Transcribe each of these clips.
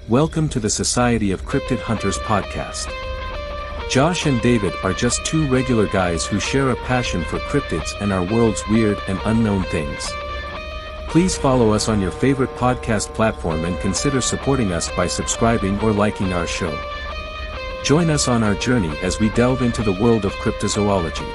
Welcome to the Society of Cryptid Hunters podcast. Josh and David are just two regular guys who share a passion for cryptids and our world's weird and unknown things. Please follow us on your favorite podcast platform and consider supporting us by subscribing or liking our show. Join us on our journey as we delve into the world of cryptozoology.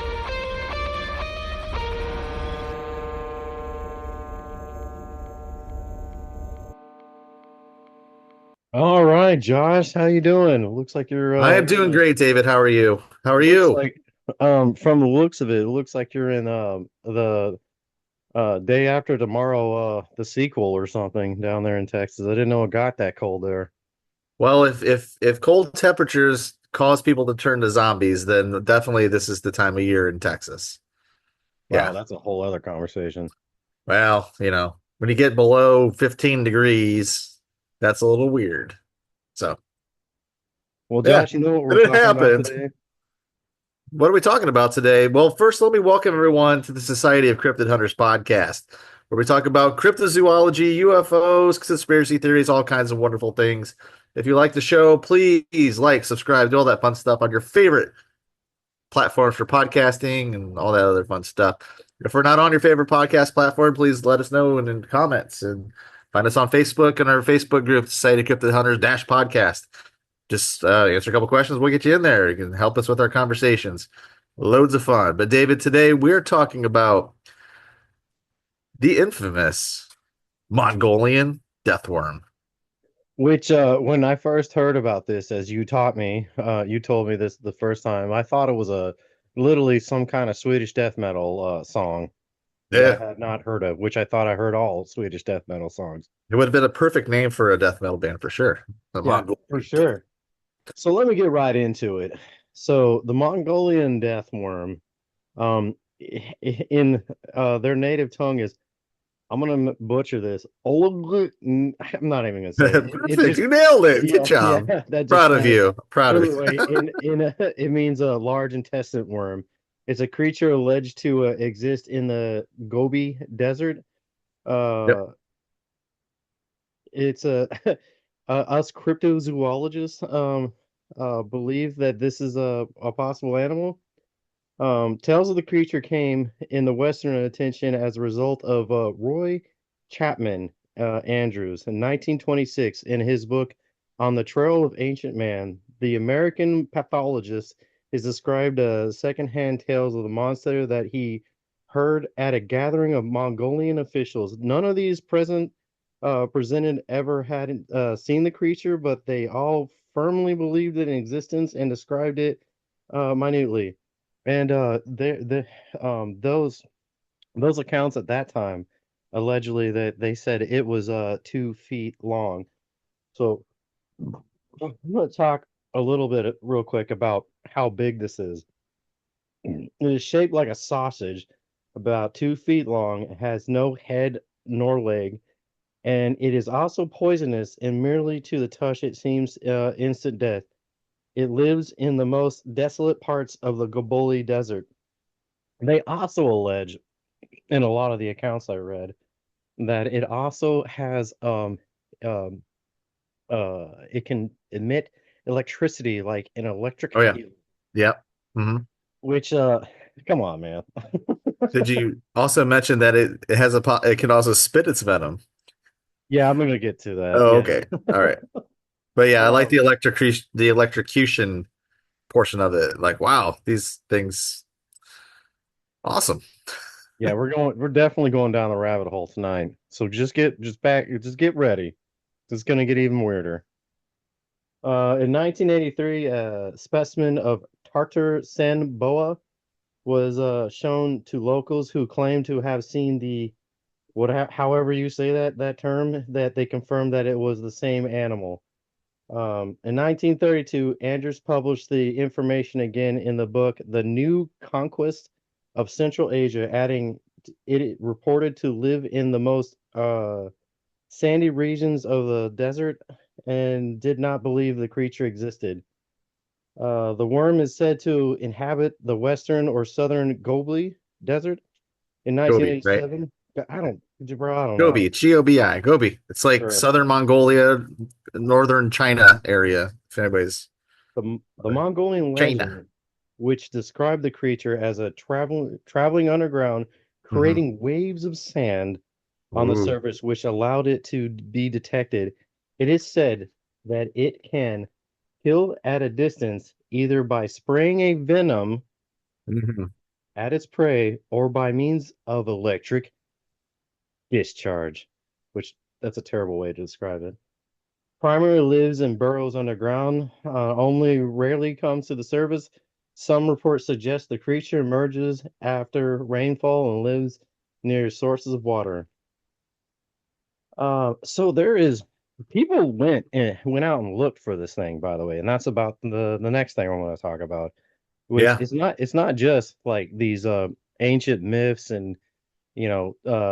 All right, Josh, how you doing? Looks like you're I am doing great, David. How are you? How are looks you? like from the looks of it, it looks like you're in the day after tomorrow the sequel or something down there in Texas. I didn't know it got that cold there. Well, if cold temperatures cause people to turn to zombies, then definitely this is the time of year in Texas. Wow, Yeah. that's a whole other conversation. Well, when you get below 15 degrees, that's a little weird. So, Well, yeah, Josh, you know what we're but it talking about happened. today? What are we talking about today? Well, first, let me welcome everyone to the Society of Cryptid Hunters podcast, where we talk about cryptozoology, UFOs, conspiracy theories, all kinds of wonderful things. If you like the show, please like, subscribe, do all that fun stuff on your favorite platforms for podcasting and all that other fun stuff. If we're not on your favorite podcast platform, please let us know in the comments and find us on Facebook and our Facebook group, Society of Cryptid Hunters Dash Podcast. Just answer a couple questions. We'll get you in there. You can help us with our conversations. Loads of fun. But David, today we're talking about the infamous Mongolian death worm. Which when I first heard about this, as you taught me, you told me this the first time, I thought it was a literally some kind of Swedish death metal song that I Yeah, had not heard of, which I thought I heard all Swedish death metal songs. it would have been a perfect name for a death metal band for sure. The Yeah, for Mongolian death. sure. So let me get right into it. So the Mongolian death worm, in their native tongue is, I'm gonna butcher this. I'm not even gonna say it. It Perfect. just, You nailed it. Good yeah, yeah, job. that just Proud of kind of. you. Proud of Anyway, you. it means a large intestine worm. It's a creature alleged to exist in the Gobi Desert. Yep. Uh, it's a us cryptozoologists believe that this is a possible animal. Tales of the creature came in the Western attention as a result of Roy Chapman Andrews in 1926 in his book On the Trail of Ancient Man. The American pathologist is described secondhand tales of the monster that he heard at a gathering of Mongolian officials. None of these presented ever had seen the creature, but they all firmly believed it in existence and described it minutely. And those accounts at that time allegedly that they said it was 2 feet long. So I'm gonna talk a little bit real quick about how big this is. It is shaped like a sausage, about 2 feet long. It has no head nor leg, and it is also poisonous. And merely to the touch, it seems instant death. It lives in the most desolate parts of the Goboli Desert. They also allege, in a lot of the accounts I read, that it also has um it can emit electricity like an electric Oh yeah. eel, Yep. Hmm. which come on, man. Did you also mention that it can also spit its venom? Yeah, I'm gonna get to that. Oh, Yeah. okay. All right. But yeah, I like Um, the electrocution portion of it. Like, wow, these things awesome. yeah, we're definitely going down the rabbit hole tonight. So just get ready. It's gonna get even weirder. In 1983, a specimen of Tartar sand boa was shown to locals who claimed to have seen however you say that term, that they confirmed that it was the same animal. In 1932, Andrews published the information again in the book The New Conquest of Central Asia, adding it reported to live in the most sandy regions of the desert and did not believe the creature existed. The worm is said to inhabit the western or southern Gobli Desert. In Gobi, right? 1987, I don't, Bro, I don't know. Gobi, Gobi, Gobi. It's like Sure. southern Mongolia, northern China area. If anybody's The Mongolian China. legend, which described the creature as a traveling underground, Hmm. creating waves of sand on the Ooh. surface, which allowed it to be detected. It is said that it can kill at a distance either by spraying a venom Hmm. at its prey or by means of electric discharge, which that's a terrible way to describe it. Primarily lives in burrows underground, only rarely comes to the surface. Some reports suggest the creature emerges after rainfall and lives near sources of water. So there is people went out and looked for this thing, by the way, and that's about the next thing I want to talk about, which Yeah. it's not just like these ancient myths and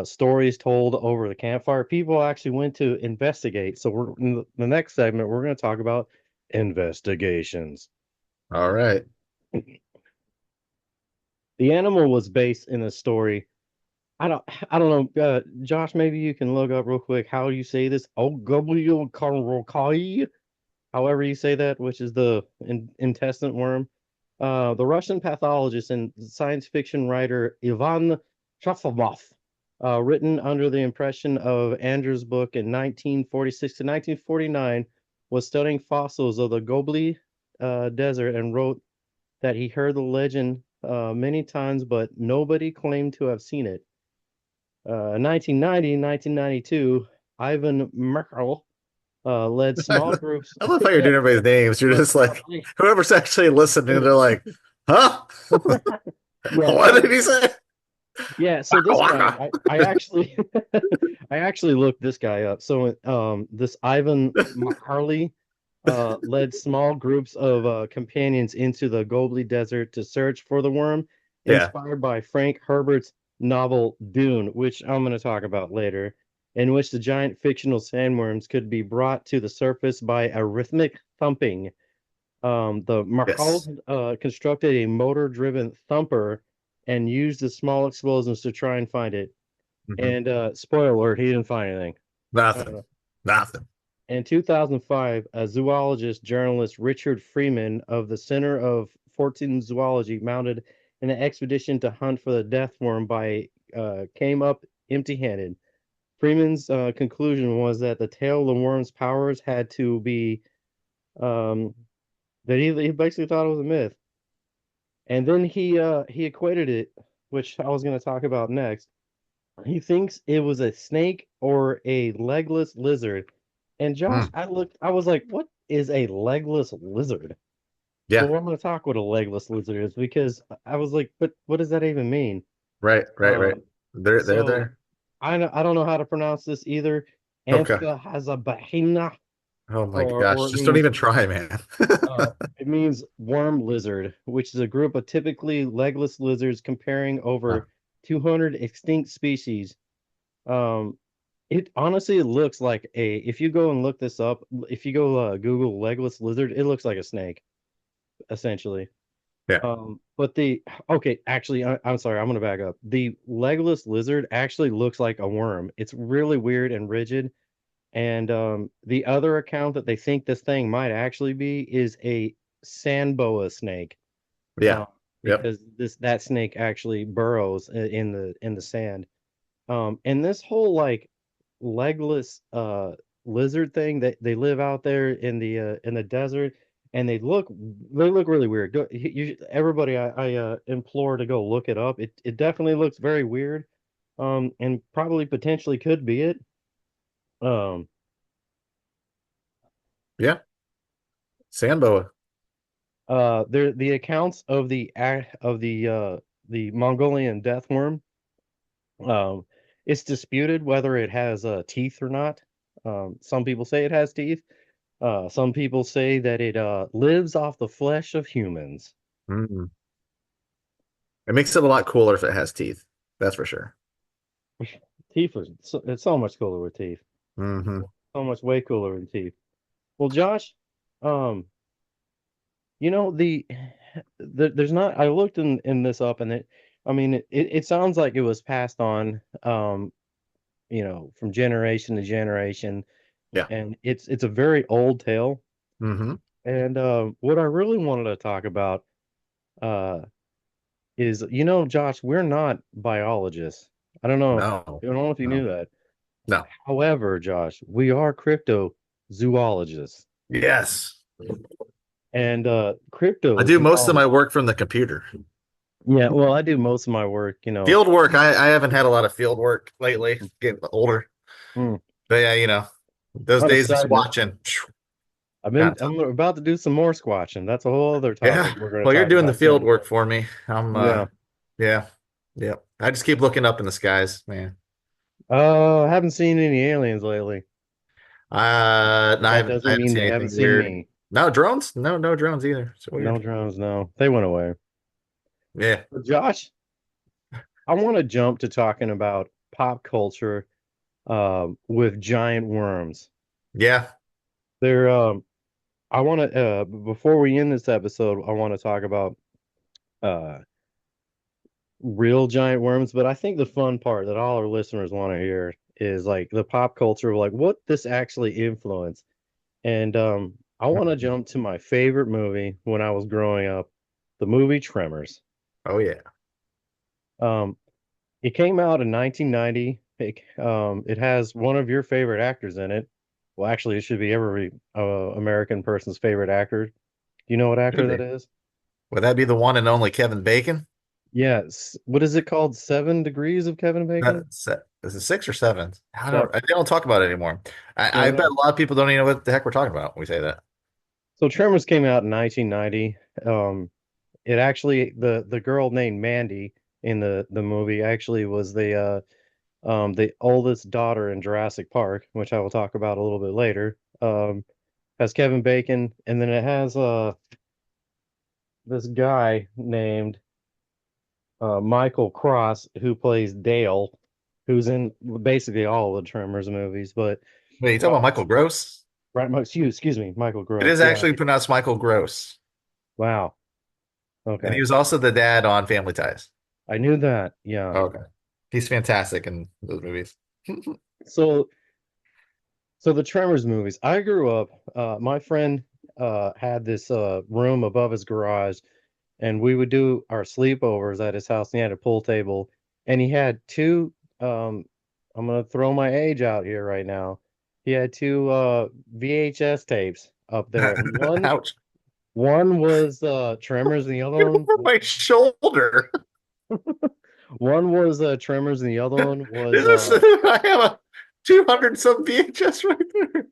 stories told over the campfire. People actually went to investigate. So we're in the next segment, we're going to talk about investigations. All right. The animal was based in a story. I don't know. Josh, maybe you can look up real quick how you say this. Ogobliokarokai, however you say that, which is the intestine worm. The Russian pathologist and science fiction writer Ivan Shafamov, written under the impression of Andrew's book in 1946 to 1949, was studying fossils of the Gobli Desert and wrote that he heard the legend many times, but nobody claimed to have seen it. 1990, 1992, Ivan Merkel led small groups. I love how you're Yeah, doing everybody's names. You're but just like whoever's actually listening, they're like, huh? yeah, What did he say? yeah. So Waka this guy, waka. I actually, I actually looked this guy up. So, this Ivan Makarly, led small groups of companions into the Gobli Desert to search for the worm, Yeah. inspired by Frank Herbert's novel Dune, which I'm going to talk about later, in which the giant fictional sandworms could be brought to the surface by a rhythmic thumping. The Yes. Markal constructed a motor-driven thumper and used the small explosions to try and find it. Hmm. And spoiler alert, he didn't find anything. Nothing. Uh, Nothing. in 2005, a zoologist journalist Richard Freeman of the Center of Fortean Zoology mounted an expedition to hunt for the death worm by came up empty-handed. Freeman's conclusion was that the tail of the worm's powers had to be um, that he basically thought it was a myth. And then he equated it, which I was going to talk about next. He thinks it was a snake or a legless lizard. And Josh, Mm. I was like, what is a legless lizard? Yeah. Well, I'm going to talk what a legless lizard is because I was like, but what does that even mean? Right. Right. Right. Um, They're so there. I don't know how to pronounce this either. Okay. Anthka has a bahina, Oh my gosh. or Just don't even try, man. it means worm lizard, which is a group of typically legless lizards comparing Huh. over 200 extinct species. Um, it honestly looks like if you go and look this up, if you go Google legless lizard, it looks like a snake, essentially. Yeah. But okay, actually, I'm sorry, I'm gonna back up. The legless lizard actually looks like a worm. It's really weird and rigid. And the other account that they think this thing might actually be is a sand boa snake, Yeah. uh, Yep. because that snake actually burrows in the sand. And this whole like legless lizard thing that they live out there in the desert, and they look really weird. Everybody, I implore to go look it up. It definitely looks very weird, and probably potentially could be it. Um, Yeah. Sandboa. the accounts of the Mongolian death worm, um, it's disputed whether it has teeth or not. Some people say it has teeth. Some people say that it lives off the flesh of humans. Mm. It makes it a lot cooler if it has teeth. That's for sure. It's so much cooler with teeth. Hmm. So much way cooler with teeth. Well, Josh, um, you know there's not. I looked in this up, and I mean, it sounds like it was passed on from generation to generation, Yeah. and it's a very old tale. Mm-hmm. And what I really wanted to talk about uh, is, Josh, we're not biologists. No. I don't know if you No. knew that. No. However, Josh, we are cryptozoologists. Yes. And I do most of my work from the computer. yeah, well, I do most of my work, Field work, I haven't had a lot of field work lately, getting older. mm, But yeah, those on a days of side note, swatching. I'm about to do some more squatching. That's a whole other Yeah. topic we're going to Well, you're talk doing the about field soon. work for me. Yeah. Yeah. Yeah. I just keep looking up in the skies, man. I haven't seen any aliens lately, No, but that I doesn't haven't mean seen they haven't anything seen weird. me. No drones? No, no drones either. It's No weird. drones, no. They went away. Yeah. But Josh, I want to jump to talking about pop culture with giant worms. Yeah. They're I want to before we end this episode, I want to talk about uh real giant worms, but I think the fun part that all our listeners want to hear is like the pop culture of like what this actually influenced. And I want to jump to my favorite movie when I was growing up, the movie Tremors. Oh yeah. Um, it came out in 1990. It has one of your favorite actors in it. Well, actually, it should be every American person's favorite actor. Do you know what actor Could that be. is? Would that be the one and only Kevin Bacon? Yes. What is it called? 7 Degrees of Kevin Bacon? Is it six or seven? Seven. I don't talk about it anymore. Yeah, I bet a lot of people don't even know what the heck we're talking about when we say that. so Tremors came out in 1990. It actually the girl named Mandy in the movie actually was the oldest daughter in Jurassic Park, which I will talk about a little bit later. Has Kevin Bacon, and then it has this guy named Michael Cross who plays Dale, who's in basically all of the Tremors movies. But Wait, you talking about uh, Michael Gross? right, excuse me, Michael It Gross. is Yeah, actually pronounced Michael Gross. wow. And he Okay, was also the dad on Family Ties. I knew that. Yeah. Oh, okay. He's fantastic in those movies. So So the Tremors movies. I grew up. My friend had this room above his garage, and we would do our sleepovers at his house. And he had a pool table, and he had two. I'm gonna throw my age out here right now. He had two VHS tapes up there, and one Ouch. one was Tremors, and the other one Over my shoulder. one was Tremors, and the other one was This is I have a 200 some VHS right there.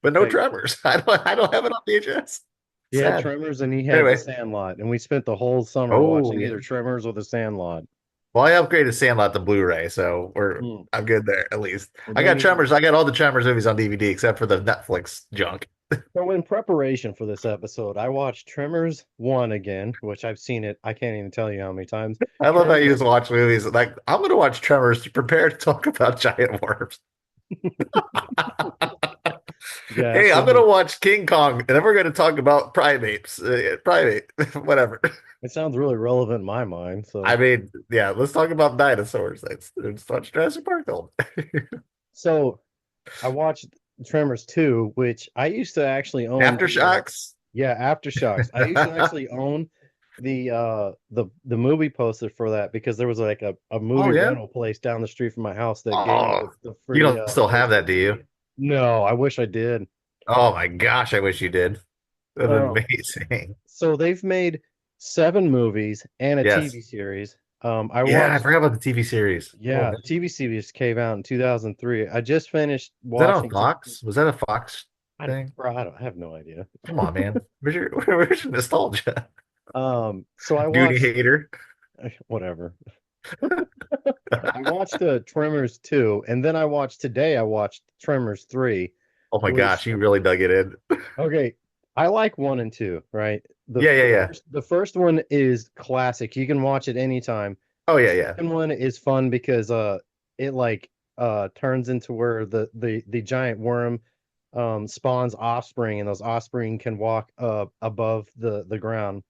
But no okay. tremors. I don't have it on VHS. He had Sad. Tremors, and he had The Anyway. Sandlot, and we spent the whole summer Oh watching yeah. either Tremors or The Sandlot. Well, I upgraded Sandlot to Blu-ray, so Hmm. I'm good there at least. And I then got he, Tremors. I got all the Tremors movies on DVD except for the Netflix junk. so in preparation for this episode, I watched Tremors 1 again, which I've seen it, I can't even tell you how many times. I love how you Tremors, just watch movies. Like I'm going to watch Tremors to prepare to talk about giant worms. yeah, Hey, I'm going so to watch King Kong, and then we're going to talk about primates. Primate, whatever. it sounds really relevant in my mind. I So, mean, yeah, let's talk about dinosaurs. That's what Jurassic Park told. so I watched Tremors 2, which I used to actually own Aftershocks. yeah, Aftershocks. I used to actually own the movie poster for that because there was like a Oh movie yeah. rental place down the street from my house that gave me Oh, the you free don't still have poster that, do to see you? it. No, I wish I did. Oh my gosh, I wish you did. That's Um, amazing. so they've made 7 movies and a Yes. TV series. I Yeah, I watched, forgot about the TV series. Oh, yeah, man. the TV series came out in 2003. I just finished Was that on watching some. Fox? Was that a Fox thing? I have no idea. Come on, man. Where's your nostalgia? So I Duty watched hater. whatever. I watched Tremors 2, and then I watched Tremors 3, Oh my which gosh, you really dug it in. okay, I like 1 and 2, right? Yeah, yeah, yeah. The first one is classic. You can watch it anytime. Oh The yeah, yeah. second one is fun because it like turns into where the giant worm spawns offspring, and those offspring can walk above the ground.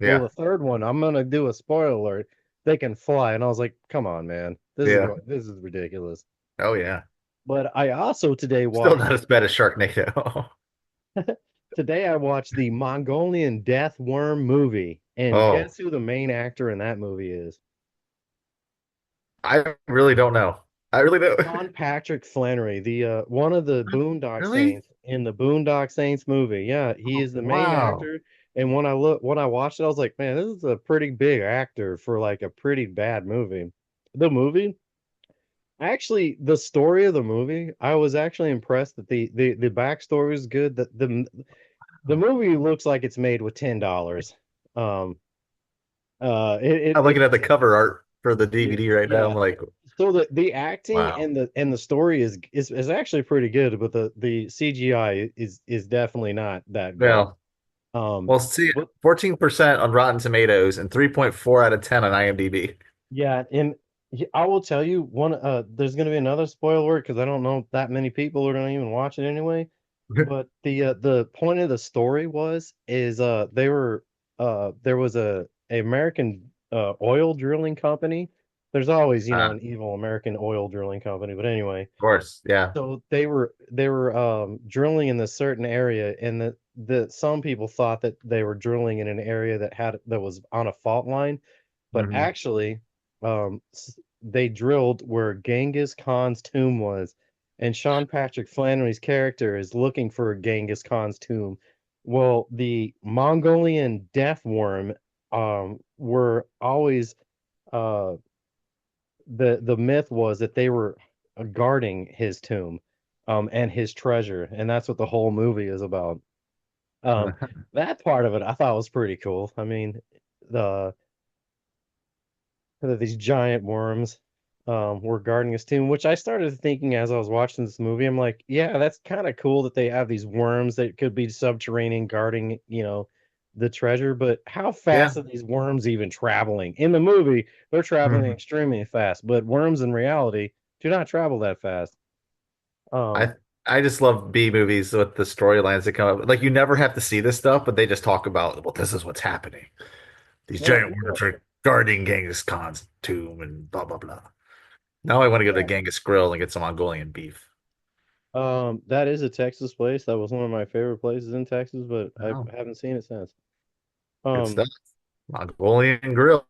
Well, Yeah. the third one, I'm gonna do a spoiler alert. They can fly, and I was like, "Come on, man! Yeah. This is ridiculous." Oh yeah. But I also today Still watched not as bad as Sharknado. today I watched the Mongolian Death Worm movie, and Oh, guess who the main actor in that movie is? I really don't know. I really don't. Sean Patrick Flannery, the one of the Boondock Really? Saints in the Boondock Saints movie. Yeah, he Oh, is the main wow. actor. And when I watched it, I was like, man, this is a pretty big actor for like a pretty bad movie. The movie, actually, the story of the movie, I was actually impressed that the backstory is good. That the movie looks like it's made with $10. Um, I'm looking at the it's cover art for the yeah, DVD right now. I'm yeah. like, So the acting wow. and the story is actually pretty good, but the CGI is definitely not that good. Well, Um, well, see, but 14% on Rotten Tomatoes and 3.4 out of 10 on IMDb. yeah, and I will tell you one. There's going to be another spoiler because I don't know that many people are going to even watch it anyway. But the point of the story is they were there was a American oil drilling company. There's always, Of an evil American oil drilling company, but anyway. course, yeah. So they were drilling in this certain area, and the some people thought that they were drilling in an area that was on a fault line, but Hmm. actually, they drilled where Genghis Khan's tomb was, and Sean Patrick Flannery's character is looking for Genghis Khan's tomb. Well, the Mongolian death worm were always uh the myth was that they were guarding his tomb and his treasure, and that's what the whole movie is about. That part of it I thought was pretty cool. I mean, the these giant worms were guarding his tomb, which I started thinking as I was watching this movie. I'm like, yeah, that's kind of cool that they have these worms that could be subterranean guarding, the treasure. But how Yeah. fast are these worms even traveling? In the movie, they're traveling Mhm. extremely fast, but worms in reality do not travel that fast. Um, I I just love B movies with the storylines that come up. Like you never have to see this stuff, but they just talk about, well, this is what's happening. These well, giant worms are guarding Genghis Khan's tomb and blah blah blah. Now I want to go to yeah. Genghis Grill and get some Mongolian beef. That is a Texas place. That was one of my favorite places in Texas, but I Oh, haven't seen it since. good Um, stuff. Mongolian Grill.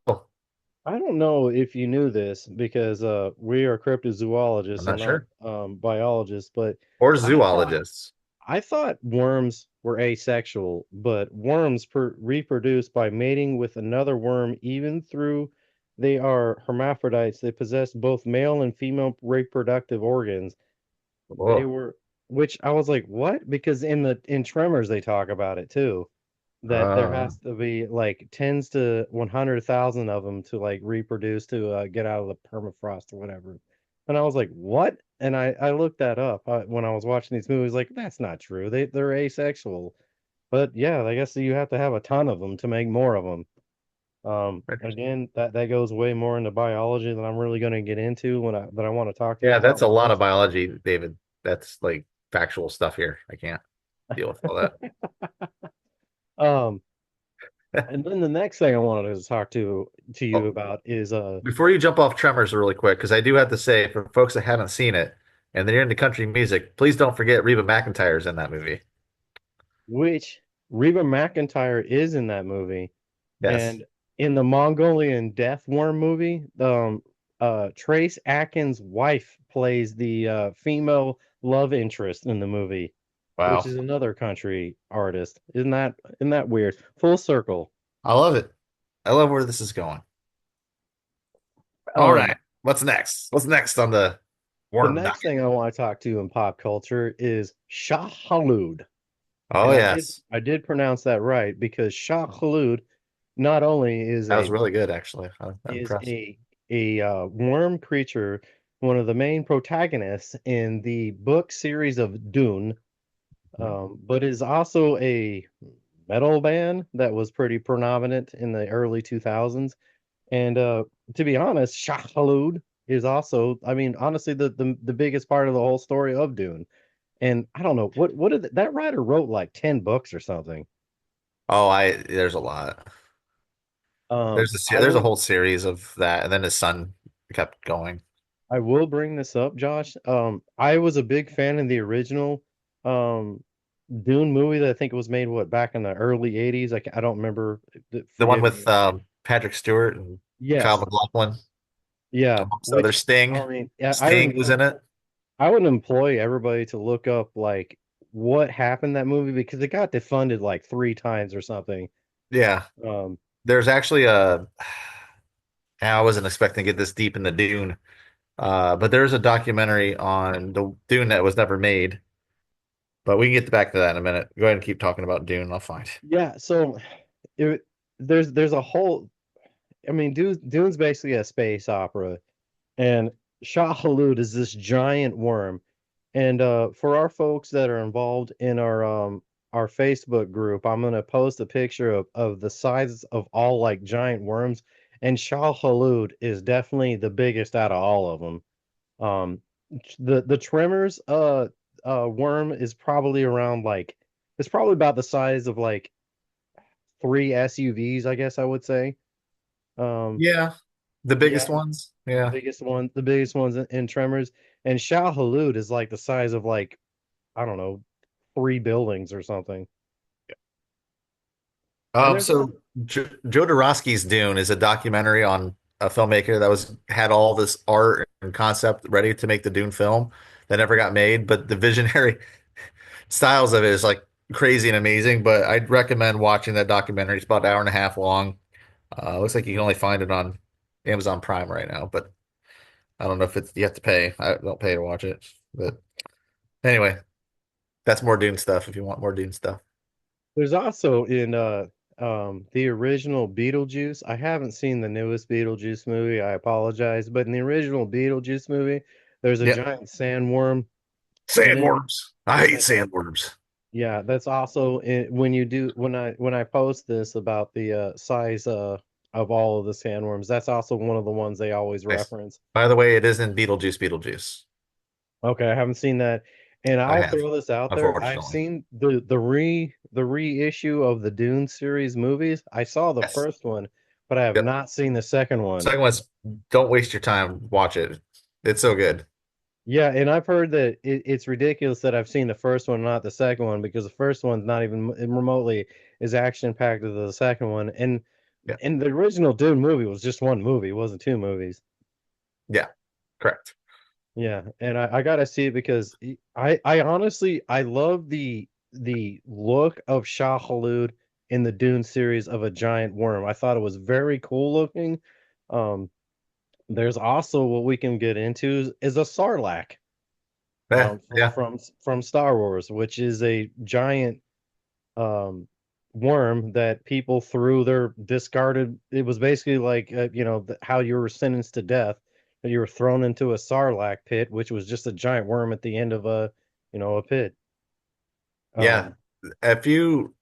I don't know if you knew this because we are I'm cryptozoologists and not not sure. biologists, but Or I thought zoologists. I thought worms were asexual, but worms reproduce by mating with another worm even through they are hermaphrodites. They possess both male and female reproductive organs. They Oh, were which I was like, "What?" Because in Tremors they talk about it too that there uh, has to be like tens to 100,000 of them to like reproduce to get out of the permafrost or whatever. And I was like, what? And I looked that up when I was watching these movies. Like, that's not true. They're asexual. But yeah, I guess you have to have a ton of them to make more of them. Again, that goes way more into biology than I'm really going to get into when I want to talk to you yeah, about that's a lot of worms. biology, David. That's like factual stuff here. I can't deal with all Um, that. and then the next thing I wanted to talk to you Oh, about is before you jump off Tremors really quick, because I do have to say, for folks that haven't seen it and they're into country music, please don't forget Reba McEntire's in that movie. which Reba McEntire is in that movie. Yes. And in the Mongolian Death Worm movie, Trace Atkins' wife plays the female love interest in the movie, which Wow. is another country artist. Isn't that weird? Full circle. I love it. I love where this is going. All Um, right. What's next? What's next on the the worm next docket? thing I want to talk to you in pop culture is Shah Halud. Oh, And I did yes. I did pronounce that right because Shah Halud not only That was really good, actually. I'm is impressed. a worm creature, one of the main protagonists in the book series of Dune, but is also a metal band that was pretty predominant in the early 2000s. And to be honest, Shah Halud is also, I mean, honestly, the biggest part of the whole story of Dune. And I don't know what did that writer wrote like 10 books or something. Oh, there's a lot. I There's a looked whole series of that, and then his son kept going. I will bring this up, Josh. I was a big fan of the original um Dune movie that I think it was made what back in the early 80s. I don't remember. The one Forgive with me. Patrick Stewart and Kyle Yes. MacLachlan, Yeah, amongst other which Sting. I mean, yeah, Sting was in it. I would employ everybody to look up like what happened in that movie because it got defunded like three times or something. Yeah. Um, There's actually a I wasn't expecting to get this deep in the Dune. But there's a documentary on the Dune that was never made. But we can get back to that in a minute. Go ahead and keep talking about Dune. I'll find. yeah, so it, there's a whole. I mean, Dune's basically a space opera, and Shah Halud is this giant worm. And for our folks that are involved in our Facebook group, I'm gonna post a picture of the sizes of all like giant worms, and Shah Halud is definitely the biggest out of all of them. Um, the Tremors worm is probably around like it's probably about the size of like three SUVs, I guess I would say. Um, Yeah. The biggest yeah, ones. Yeah. the biggest ones in Tremors, and Shah Halud is like the size of like I don't know, three buildings or something. And there's So Joe Dorosky's Dune is a documentary on a filmmaker that was had all this art and concept ready to make the Dune film that never got made, but the visionary styles of it is like crazy and amazing. But I'd recommend watching that documentary. It's about an hour and a half long. Looks like you can only find it on Amazon Prime right now, but I don't know if it's you have to pay. I don't pay to watch it. But anyway, that's more Dune stuff if you want more Dune stuff. there's also in the original Beetlejuice. I haven't seen the newest Beetlejuice movie. I apologize, but in the original Beetlejuice movie, there's a Yep. giant sandworm, and then Sandworms. I hate that's sandworms. yeah, that's also when you do when I post this about the size of all of the sandworms. That's also one of the ones they always Nice. reference. By the way, it is in Beetlejuice, Beetlejuice. Okay, I haven't seen that. And I I'll have, throw this out there. I've unfortunately. seen the reissue of the Dune series movies. I saw the Yes. first one, but I have Yep. not seen the second one. Second one's don't waste your time. Watch it. It's so good. Yeah, and I've heard that it's ridiculous that I've seen the first one, not the second one, because the first one's not even remotely as action packed as the second one. Yeah. And the original Dune movie was just one movie, it wasn't two movies. Yeah. Correct. Yeah, and I gotta see it because I honestly I love the look of Shah Halud in the Dune series of a giant worm. I thought it was very cool looking. Um, there's also what we can get into is a Sarlacc Yeah. Yeah. from Star Wars, which is a giant um worm that people threw their discarded. It was basically like how you were sentenced to death, that you were thrown into a sarlacc pit, which was just a giant worm at the end of a pit. Yeah. um If you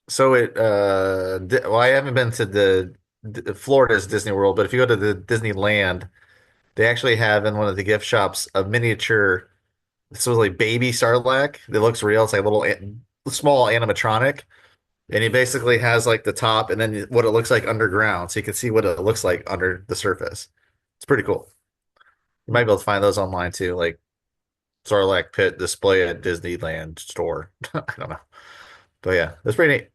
so it well, I haven't been to Florida's Disney World, but if you go to the Disneyland, they actually have in one of the gift shops a miniature, so like baby Sarlacc that looks real. It's like a little small animatronic. And he basically has like the top and then what it looks like underground. So you can see what it looks like under the surface. It's pretty cool. You might be able to find those online too, like Sarlacc pit display at Disneyland store. I don't know. But yeah, that's pretty neat.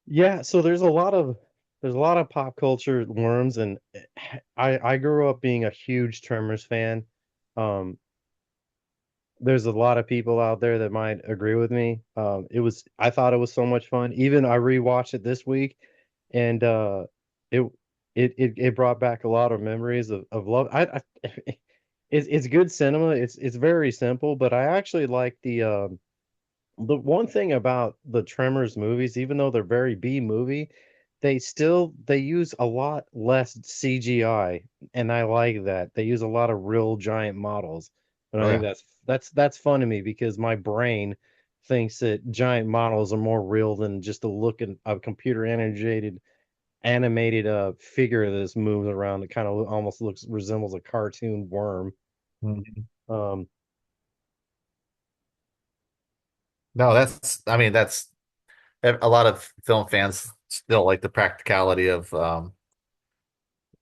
yeah, so there's a lot of pop culture worms, and I grew up being a huge Tremors fan. um there's a lot of people out there that might agree with me. I thought it was so much fun. Even I rewatched it this week, and it it brought back a lot of memories of love. It's good cinema. It's very simple, but I actually like the one thing about the Tremors movies, even though they're very B movie, they use a lot less CGI, and I like that. They use a lot of real giant models. And I Oh think yeah. that's fun to me because my brain thinks that giant models are more real than just a look at a computer animated figure that just moves around. It kind of almost looks resembles a cartoon worm. Mhm. Um, No, I mean, that's a lot of film fans still like the practicality of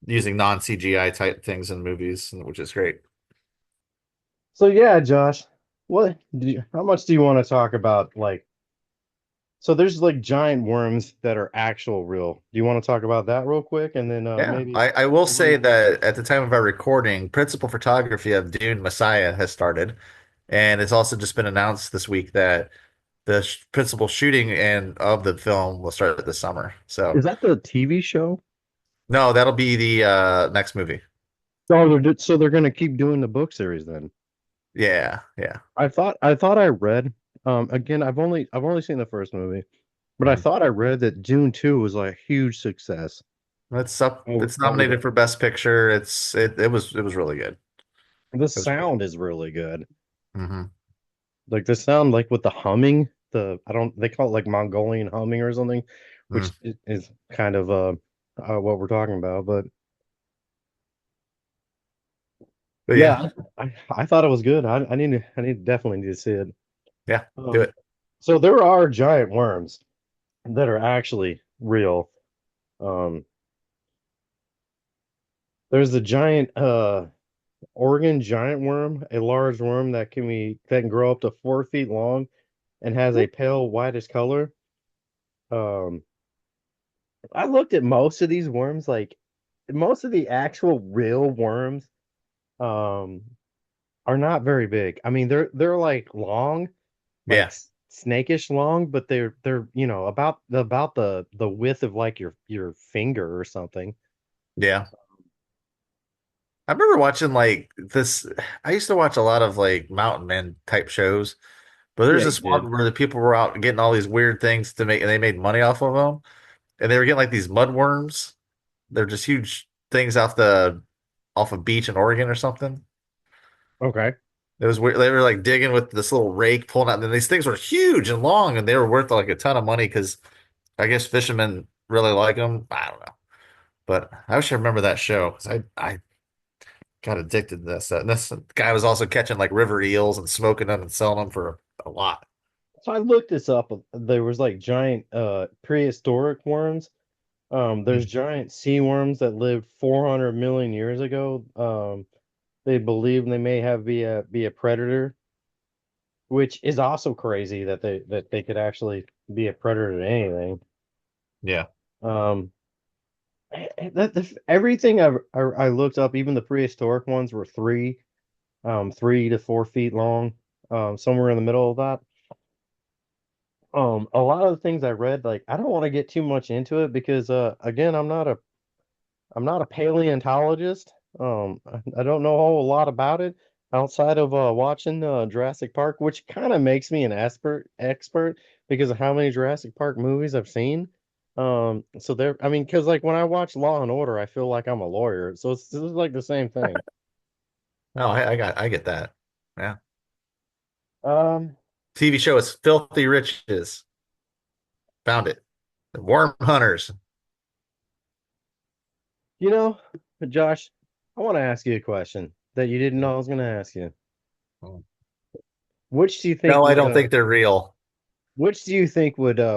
using non-CGI type things in movies, which is great. So yeah, Josh, how much do you want to talk about so there's like giant worms that are actual real. Do you want to talk about that real quick and then Yeah, maybe I will over say that at the time of our recording, principal photography of Dune Messiah has started, and it's also just been announced this week that the principal shooting and of the film will start this summer. So Is that the TV show? no, that'll be the next movie. Oh, so they're gonna keep doing the book series then. Yeah, yeah. I thought I read again I've only seen the first movie, but I Mhm. thought I read that Dune 2 was like a huge success It's up. It's over nominated there. for Best Picture. It was really good. The It was really sound is really good. good. Like the sound, like with the humming, I don't, they call it like Mongolian humming or something, which is kind of what we're talking about. But But yeah, yeah, I thought it was good. Definitely need to see it. yeah, do Um, it. so there are giant worms that are actually real. Um, there's the giant Oregon giant worm, a large worm that can grow up to 4 feet long and has a pale whitish color. Um, I looked at most of these worms, like most of the actual real worms, um, are not very big. I mean, they're like long, like Yeah, snakish long, but they're about the width of like your finger or something. yeah. I remember watching like this. I used to watch a lot of like mountain men type shows, but there's Yeah, you this did. one where the people were out getting all these weird things to make, and they made money off of them, and they were getting like these mud worms. They're just huge things off a beach in Oregon or something. Okay. It was weird. They were like digging with this little rake, pulling out, and these things were huge and long, and they were worth like a ton of money because I guess fishermen really like them. I don't know, but I wish I remember that show because I got addicted to this. And this guy was also catching like river eels and smoking them and selling them for a lot. So I looked this up. There was like giant prehistoric worms. There's Mm. giant sea worms that lived 400 million years ago. They believe they may have be a predator, which is also crazy that they could actually be a predator to anything. Yeah, Um, everything I looked up, even the prehistoric ones were 3 to 4 feet long, somewhere in the middle of that. A lot of the things I read, like I don't want to get too much into it because again, I'm not a paleontologist. I don't know a whole lot about it outside of watching Jurassic Park, which kind of makes me an expert because of how many Jurassic Park movies I've seen. So there, I mean, because like when I watch Law and Order, I feel like I'm a lawyer. So this is like the same thing. no, I get that. Yeah, Um, TV show is Filthy Riches. Found it. The Worm Hunters. you know, Josh, I want to ask you a question that you didn't know I was going to ask you. Which do you think No, I would don't think they're real.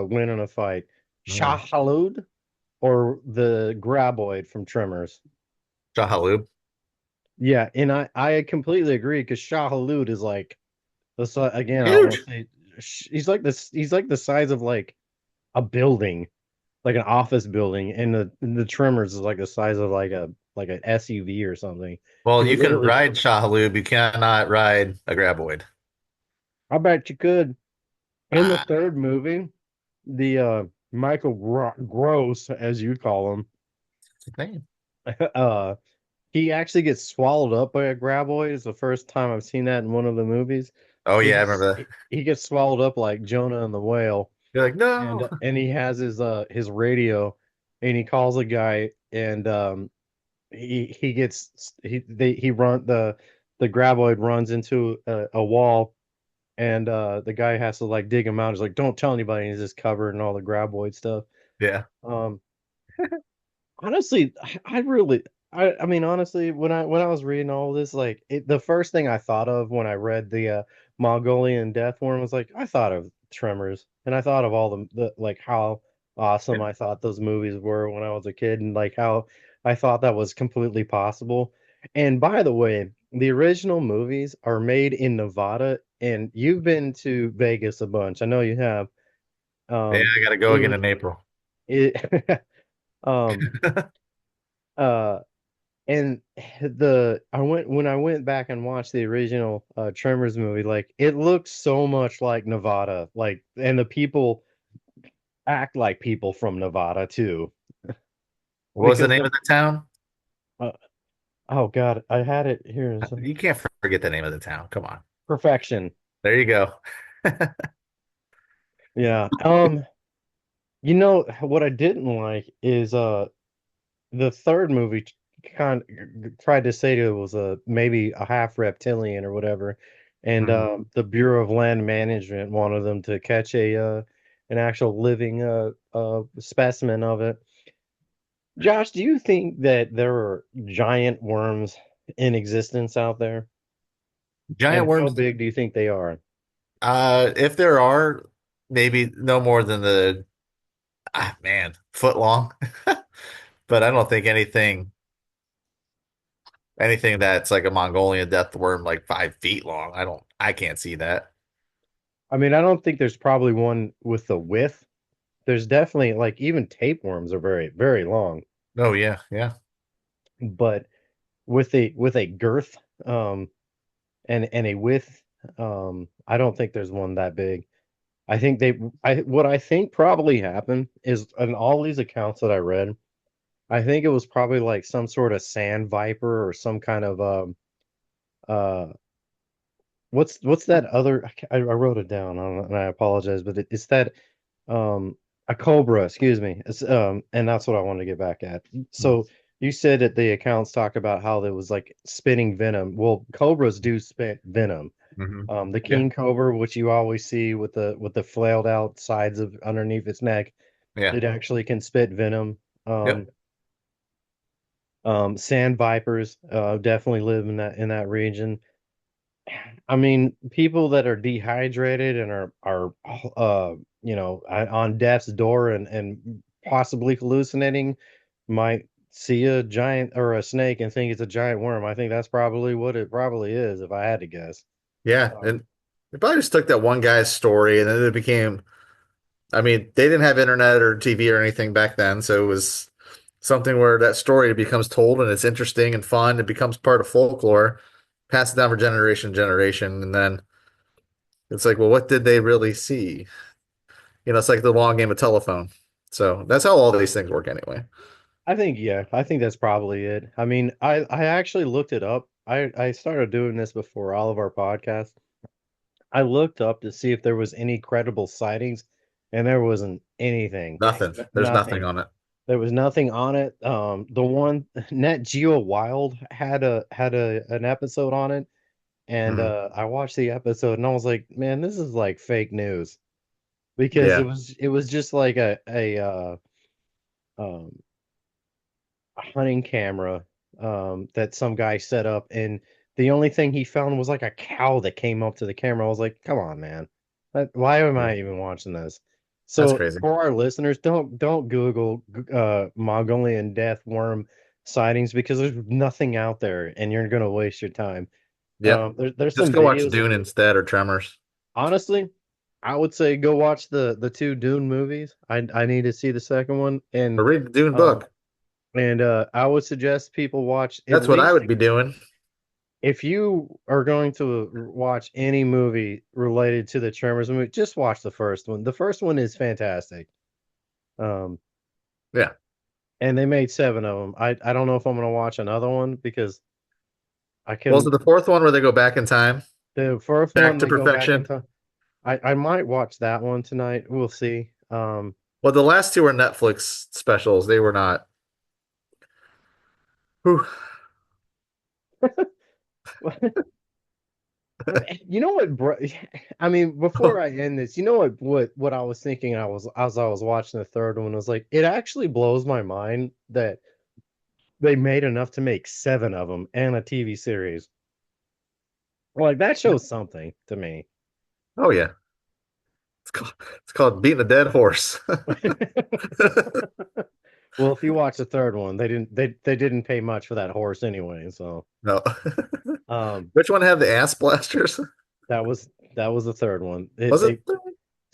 win in a fight? Mm. Shah-Halud or the graboid from Tremors? Jahalub. Yeah, and I completely agree because Shah-Halud is like again, I don't want Huge. to say he's like the size of like a building, like an office building, and the Tremors is like the size of like an SUV or something. Well, He you can literally, ride Shahalub. You cannot ride a graboid. I bet you could. In the Ah, third movie, the Michael Gross, as you call him, what's his name? uh he actually gets swallowed up by a graboid. It's the first time I've seen that in one of the movies. Oh He yeah, I gets remember that. he gets swallowed up like Jonah and the whale, You're like, and no. and he has his radio, and he calls a guy, and he gets he run the graboid runs into a wall, and the guy has to like dig him out. He's like, "Don't tell anybody." And he's just covered in all the graboid stuff. Yeah. Um, Honestly, I really, I mean, honestly, when I was reading all this, like the first thing I thought of when I read the Mongolian Death one was like I thought of Tremors, and I thought of all the like how awesome Yeah. I thought those movies were when I was a kid, and like how I thought that was completely possible. And by the way, the original movies are made in Nevada, and you've been to Vegas a bunch. I know you have. Yeah, Um, I got to go it again was in April. it um uh and the I went when I went back and watched the original Tremors movie, like it looks so much like Nevada, like, and the people act like people from Nevada too, What was the because name of the town? uh, oh God, I had it here. You can't forget the name of the town. Come on. Perfection. There you go. Yeah. What I didn't like is the third movie kind tried to say it was a maybe a half reptilian or whatever, and Mhm. the Bureau of Land Management wanted them to catch a an actual living specimen of it. Josh, do you think that there are giant worms in existence out there? Giant And how worms. big do you think they are? If there are, maybe no more than the man, foot long. But I don't think anything that's like a Mongolian death worm like 5 feet long. I can't see that. I mean, I don't think there's probably one with the width. There's definitely like even tapeworms are very, very long, Oh yeah, yeah. but with a girth and a width, I don't think there's one that big. I think I what I think probably happened is in all these accounts that I read, I think it was probably like some sort of sand viper or some kind of uh what's that other I wrote it down and I apologize, but it's that um a cobra, excuse me. It's and that's what I wanted to get back at. So you said that the accounts talk about how there was like spitting venom. Well, cobras do spit venom. Mm-hmm. The Yeah, king cobra, which you always see with the flailed out sides of underneath its neck, yeah, it actually can spit venom. yep, Sand vipers definitely live in that region. I mean, people that are dehydrated and are on death's door and possibly hallucinating might see a giant or a snake and think it's a giant worm. I think that's probably what it probably is, if I had to guess. yeah. Um, And they probably just took that one guy's story and then it became. I mean, they didn't have internet or TV or anything back then, so it was something where that story becomes told and it's interesting and fun. It becomes part of folklore, passed down from generation to generation, and then it's like, well, what did they really see? It's like the long game of telephone. So that's how all these things work anyway. I think yeah, I think that's probably it. I mean, I actually looked it up. I started doing this before all of our podcasts. I looked up to see if there was any credible sightings, and there wasn't anything. Nothing. There's nothing Nothing. on it. There was nothing on it. The one Net Geo Wild had a an episode on it, and Mhm. I watched the episode and I was like, man, this is like fake news because Yeah. it was just like um a hunting camera that some guy set up, and the only thing he found was like a cow that came up to the camera. I was like, come on, man. Why am Yeah. I even watching this? That's So crazy. for our listeners, don't Google Mongolian death worm sightings because there's nothing out there and you're gonna waste your time. Yep. There's Just some go watch videos. Dune instead or Tremors. Honestly, I would say go watch the two Dune movies. I need to see the second one, Or read the Dune um book. I would suggest people watch at That's what I least would be doing. if you are going to watch any movie related to the Tremors movie, just watch the first one. The first one is fantastic. Um, Yeah. and they made seven of them. I don't know if I'm gonna watch another one because I Was it couldn't. the fourth one where they go back in time? The first Back one to they go back in perfection? time. I might watch that one tonight. We'll see. Well, the last two were Netflix specials. They were not. Whew. You know what, bro? I mean, before I end this, you know what I was thinking. I was as I was watching the third one, was like, it actually blows my mind that they made enough to make seven of them and a TV series. Like that shows something to me. Oh yeah. It's called beating a dead horse. Well, if you watch the third one, they didn't pay much for that horse anyway. So No. um, Which one had the ass blasters? that was that was the third one. Was it?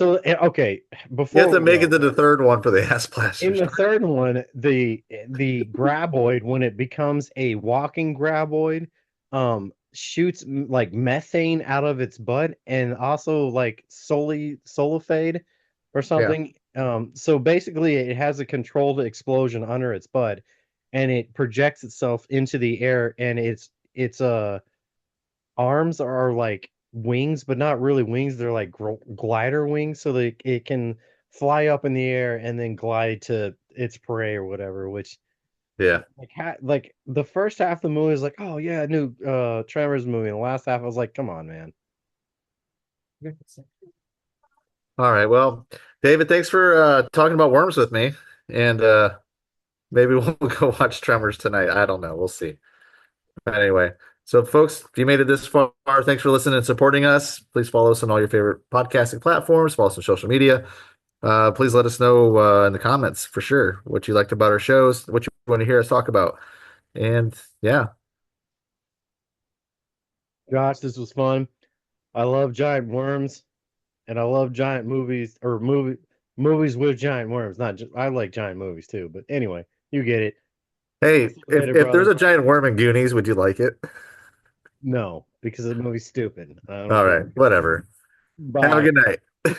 Okay, You have before to we make it go, to the third one for the ass in blasters. the third one, the graboid, when it becomes a walking graboid, shoots like methane out of its butt and also like solifade or Yeah. something. So basically it has a controlled explosion under its butt and it projects itself into the air, and its arms are like wings, but not really wings. They're like glider wings, so that it can fly up in the air and then glide to its prey or whatever. Which Yeah. like the first half of the movie is like, oh yeah, new Tremors movie. And the last half I was like, come on, man. All right. Well, David, thanks for talking about worms with me. And maybe we'll go watch Tremors tonight. I don't know. We'll see. Anyway, so folks, if you made it this far, thanks for listening and supporting us. Please follow us on all your favorite podcasting platforms. Follow us on social media. Please let us know in the comments for sure what you liked about our shows, what you want to hear us talk about. And yeah, Josh, this was fun. I love giant worms, and I love giant movies or movies with giant worms. Not just, I like giant movies too, but anyway, you get it. hey, See you if later, if there's brother. a giant worm in Goonies, would you like it? No, because the movie's stupid. I don't All care. right, whatever. Have a Bye. good night.